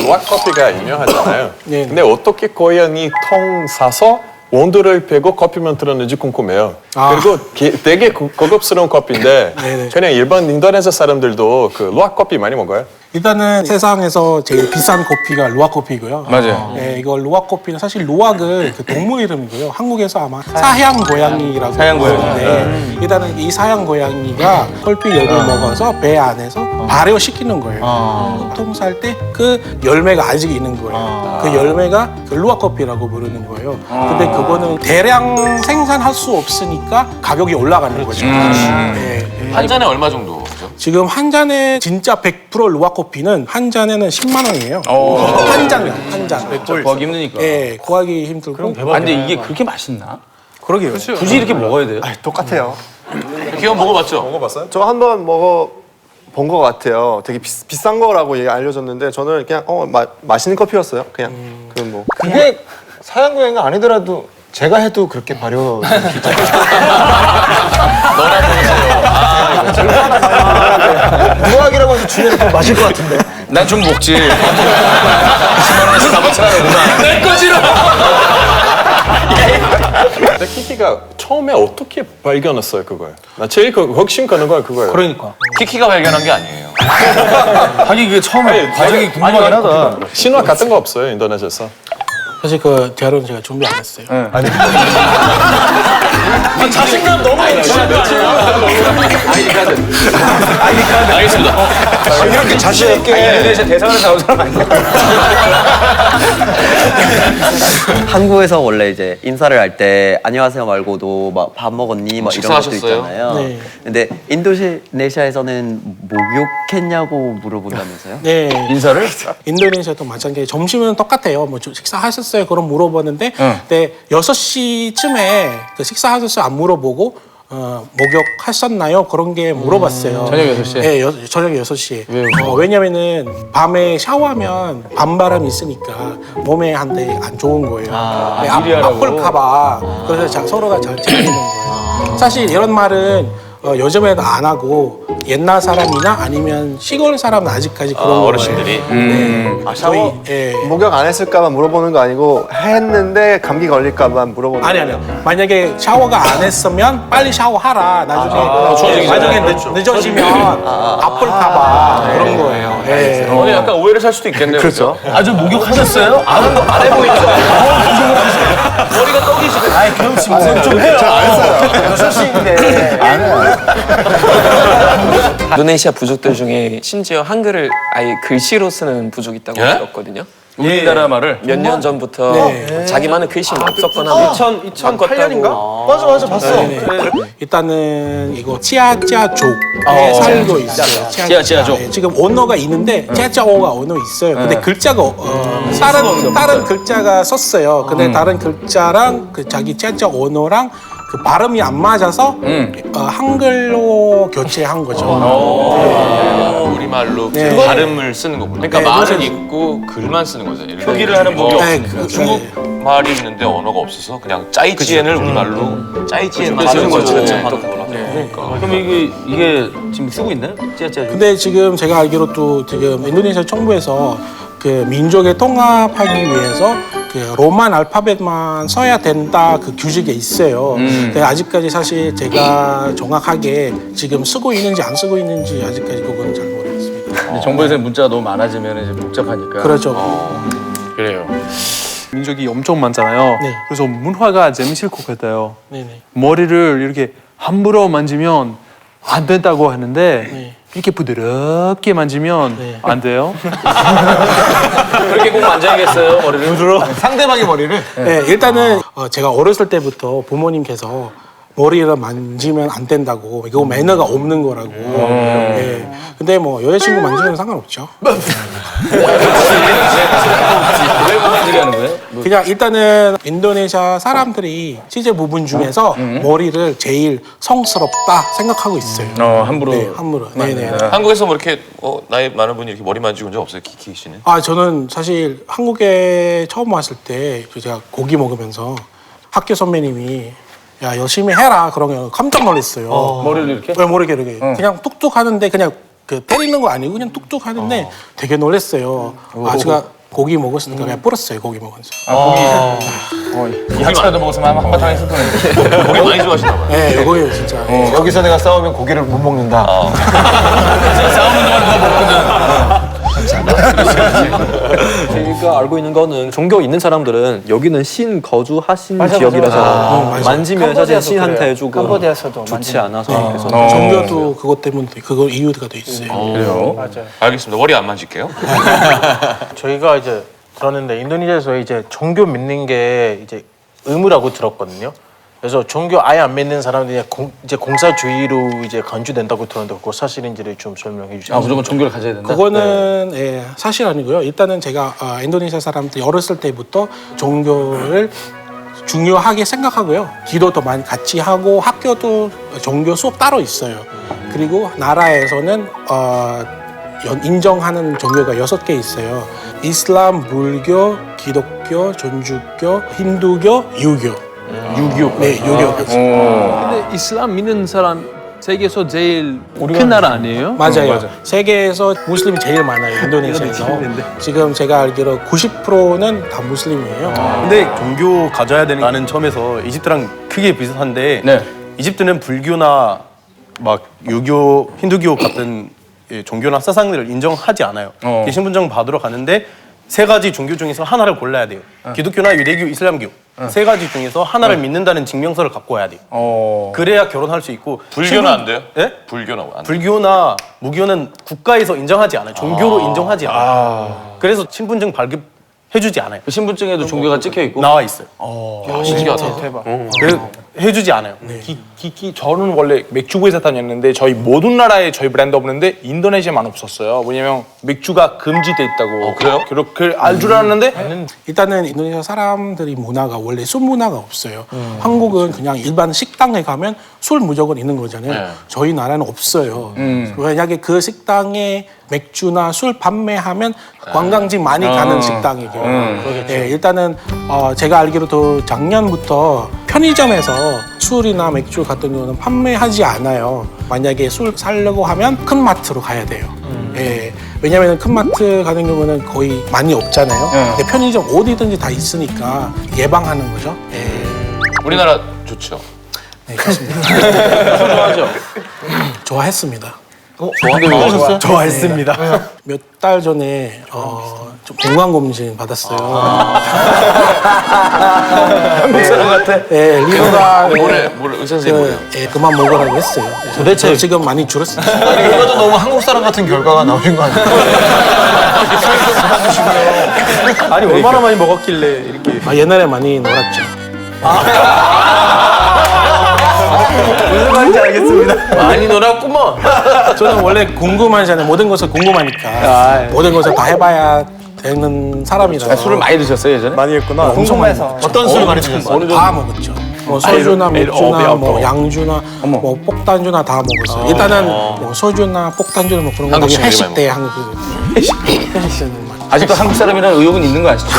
루악 커피가 유명하잖아요. 네. 근데 어떻게 고양이 통 사서 원두를 빼고 커피만 들었는지 궁금해요. 그리고 되게 고급스러운 커피인데 네네. 그냥 일반 인도네시아 사람들도 그 루악 커피 많이 먹어요? 일단은 세상에서 제일 비싼 커피가 루악 커피고요. 맞아요. 네, 이거 루악 커피는 사실 루악은 그 동물 이름이고요. 한국에서 아마 사양 고양이라고 사양 고양이. 하는데 일단은 이 사양 고양이가 커피 열을 먹어서 배 안에서 발효시키는 거예요. 보통 살 때 그 열매가 아직 있는 거예요. 그 열매가 그 루악 커피라고 부르는 거예요. 근데 그거는 대량 생산할 수 없으니까 가격이 올라가는 거죠. 네. 한 잔에 얼마 정도? 지금 한 잔에 진짜 100% 루악 커피는 한 잔에는 10만 원이에요. 한 잔이요, 한 잔. 구하기 힘드니까. 예, 구하기 힘들고. 아, 근데 이게 그렇게 맛있나? 그러게요. 굳이 이렇게 먹어야 돼요? 똑같아요. 기업 먹어봤죠? 먹어봤어요? 저 한 번 먹어본 것 같아요. 되게 비싼 거라고 알려줬는데 저는 그냥 맛있는 커피였어요. 그냥 그 뭐. 그게 사양고양이 아니더라도 제가 해도 그렇게 발효. 무학이라고 해서 주면 더 맛일 것 같은데. 난 좀 먹지. 10만 원에서 값어치라는구나. 내 거지로! 근데 키키가 처음에 어떻게 발견했어요 그걸? 나 제일核心 가는 거야 그거예요. 그러니까. 키키가 발견한 게 아니에요. 하긴 그게 처음에 과정이 궁금하긴 하다. 신화 같은 거 없어요 인도네시아에서? 사실 그 대화는 제가 준비 안 했어요. 자신감 너무 알겠습니다. 이렇게 자신 있게. 인도네시아 대사관에서 나온 사람 아니야? 한국에서 원래 이제 인사를 할 때 안녕하세요 말고도 막 밥 먹었니 막 이런 것도 식사하셨어요? 있잖아요. 네. 근데 인도네시아에서는 목욕했냐고 물어본다면서요? 네. 인사를? 인도네시아도 마찬가지. 점심은 똑같아요. 뭐 식사하셨어요? 그럼 물어보는데, 근데 6시쯤에 그 식사하셨어요? 안 물어보고, 목욕하셨나요? 그런 게 물어봤어요. 저녁 6시에? 네, 저녁 6시에. 왜냐면은 밤에 샤워하면 밤바람이 있으니까 몸에 한테 안 좋은 거예요. 네, 아플까봐. 그래서 서로가 잘 챙기는 거예요. 사실 이런 말은 요즘에도 안 하고 옛날 사람이나 아니면 시골 사람은 아직까지 그런 거예요. 어르신들이? 샤워 예. 목욕 안 했을까봐 물어보는 거 아니고 했는데 감기 걸릴까봐 물어보는 아니 거예요. 만약에 샤워가 안 했으면 빨리 샤워하라. 나중에 늦어지면 아플까봐 그런 거예요. 예. 오늘 약간 오해를 살 수도 있겠네요. 그렇죠. 아주 목욕하셨어요? 안 해보니까. 머리가 떡이시고. 아이 그럼 지금 좀 해요. 잘안 했어요. 6시인데. 안 해요. 인도네시아 부족들 중에 심지어 한글을 아예 글씨로 쓰는 부족이 있다고 예? 들었거든요. 우리나라 말을? 몇 년 전부터 네. 자기만의 글씨는 없었거나 2008년인가? 맞아 봤어. 일단은 이거 치아짜족에 살고 있어요. 치아짜족. 예, 지금 언어가 있는데 치아짜오가 언어 있어요. 근데 글자가 다른 글자가 썼어요. 근데 다른 글자랑 그 자기 치아짜 언어랑 그 발음이 안 맞아서 한글로 교체한 거죠. 우리말로 네. 발음을 쓰는 거구나. 그러니까 네, 말은 그래서- 있고 글만 쓰는 거죠. 예를 들어 표기를 하는 법이 네, 없으니까. 중국 말이 있는데 언어가 없어서 그냥 짜이지엔을 우리말로 짜이지엔만 쓰는 거죠. 그럼 이게 지금 쓰고 있나요? 찌아찌아. 근데 지금 제가 알기로 또 지금 인도네시아 정부에서 그 민족의 통합하기 위해서 그 로만 알파벳만 써야 된다 그 규칙이 있어요. 근데 아직까지 사실 제가 정확하게 지금 쓰고 있는지 안 쓰고 있는지 아직까지 그거는 잘 모르겠습니다. 근데 정부에서 문자가 너무 많아지면 이제 복잡하니까. 그렇죠. 그래요. 민족이 엄청 많잖아요. 네. 그래서 문화가 재밌을 것 같아요. 네네. 머리를 이렇게 함부로 만지면 안 된다고 하는데 네. 이렇게 부드럽게 만지면 네. 안 돼요? 그렇게 꼭 만져야겠어요, 머리를. 상대방의 머리를. 네, 일단은 제가 어렸을 때부터 부모님께서 머리를 만지면 안 된다고 이거 매너가 없는 거라고. 예. 근데 뭐 여자친구 만지면 상관없죠. 왜 만지게 하는 거예요? 그냥 일단은 인도네시아 사람들이 시제 부분 중에서 머리를 제일 성스럽다 생각하고 있어요. 함부로. 네, 함부로. 네네. 한국에서 뭐 이렇게 나이 많은 분이 이렇게 머리 만지고 온 적 없어요? 키키 씨는? 아 저는 사실 한국에 처음 왔을 때 제가 고기 먹으면서 학교 선배님이 야 열심히 해라 그러면 깜짝 놀랐어요. 머리를 이렇게? 왜 모르게 이렇게 그냥 뚝뚝 하는데 그냥 그 때리는 거 아니고 그냥 뚝뚝 하는데 되게 놀랐어요. 제가 고기 먹었으니까 그냥 뿌렸어요. 고기 먹으면서. 야채라도 먹었으면 한번 당했을 텐데. 고기 많이 좋아하시나 봐요. 네, 이거예요 진짜. 여기서 내가 싸우면 고기를 못 먹는다. 제가 알고 있는 거는 종교 있는 사람들은 여기는 신 거주하신 지역이라서 만지면 사실 신한테 주고 캄보디아에서도 좋지 않아서 그래서 종교도 그것 때문에 그거 이유가 돼 있어요. 그래요? 알겠습니다. 머리 안 만질게요. 저희가 이제 들었는데 인도네시아에서 이제 종교 믿는 게 이제 의무라고 들었거든요. 그래서 종교 아예 안 믿는 사람들이 이제 공사주의로 이제 간주된다고 들었는데 그거 사실인지를 좀 설명해 주시죠. 아 무조건 종교를 가져야 된다. 그거는 예, 사실 아니고요. 일단은 제가 인도네시아 사람들 어렸을 때부터 종교를 중요하게 생각하고요. 기도도 많이 같이 하고 학교도 종교 수업 따로 있어요. 그리고 나라에서는 인정하는 종교가 6개 있어요. 이슬람, 불교, 기독교, 존주교, 힌두교, 유교. 유교. 네, 유교까지. 근데 이슬람 믿는 사람 세계에서 제일 큰 나라 아니에요? 맞아요. 세계에서 무슬림이 제일 많아요. 인도네시아에서. 지금 제가 알기로 90%는 다 무슬림이에요. 근데 종교 가져야 되는 점에서 이집트랑 크게 비슷한데 이집트는 불교나 막 유교, 힌두교 같은 종교나 사상들을 인정하지 않아요. 신분증 받으러 가는데 3가지 종교 중에서 하나를 골라야 돼요. 기독교나 유대교, 이슬람교 3가지 중에서 하나를 믿는다는 증명서를 갖고 와야 돼요. 그래야 결혼할 수 있고. 불교는 안 돼요? 네? 불교는 안 돼요? 불교나 무교는 국가에서 인정하지 않아요. 종교로 인정하지 않아요. 그래서 신분증 발급해주지 않아요. 신분증에도 종교가 찍혀 있고. 나와 있어요. 신기하다. 대박. 그래서 해주지 않아요. 저는 원래 맥주 회사 다녔는데 저희 모든 나라에 저희 브랜드 없는데 인도네시아만 없었어요. 왜냐면 맥주가 금지돼 있다고. 그래요? 그렇게 알 줄 알았는데 일단은 인도네시아 사람들이 문화가 원래 술 문화가 없어요. 한국은 그냥 일반 식당에 가면 술 무조건 있는 거잖아요. 저희 나라는 없어요. 만약에 그 식당에 맥주나 술 판매하면 관광지 많이 가는 식당이에요. 예, 일단은 제가 알기로도 작년부터 편의점에서 술이나 맥주 같은 경우는 판매하지 않아요. 만약에 술 사려고 하면 큰 마트로 가야 돼요. 예, 왜냐면 큰 마트 가는 경우는 거의 많이 없잖아요. 근데 편의점 어디든지 다 있으니까 예방하는 거죠. 예. 우리나라 좋죠. 네, 그렇습니다. 좋아하죠? 좋아했습니다. 좋아하셨어요? 좋아했습니다. 몇 달 전에 좀 건강검진 받았어요. 한국 사람 같아. 예, 리버가 뭐래 의사 선생님 뭐래요? 그만 먹으라고 했어요. 도대체 지금 많이 줄었어요. 이거도 너무 한국 사람 같은 결과가 나오신 거 아니에요? 아니 얼마나 많이 먹었길래 이렇게. 옛날에 많이 놀았죠. 무슨 말인지 알겠습니다. 많이 놀았구먼. 저는 원래 궁금하잖아요. 모든 것을 궁금하니까 모든 것을 다 해봐야 되는 사람이라서. 술을 많이 드셨어요 예전에? 많이 했구나. 궁금해서. 어떤 술을 많이 드셨어요? 다 먹었죠. 뭐 소주나 맥주나 뭐 양주나 뭐 폭탄주나 다 먹었어요. 일단은 뭐 소주나 폭탄주나 뭐 그런 거 한국 회식 친구들이 때 한국 회식 때는 아직도 한국 사람이라는 의혹은 있는 거 아시죠?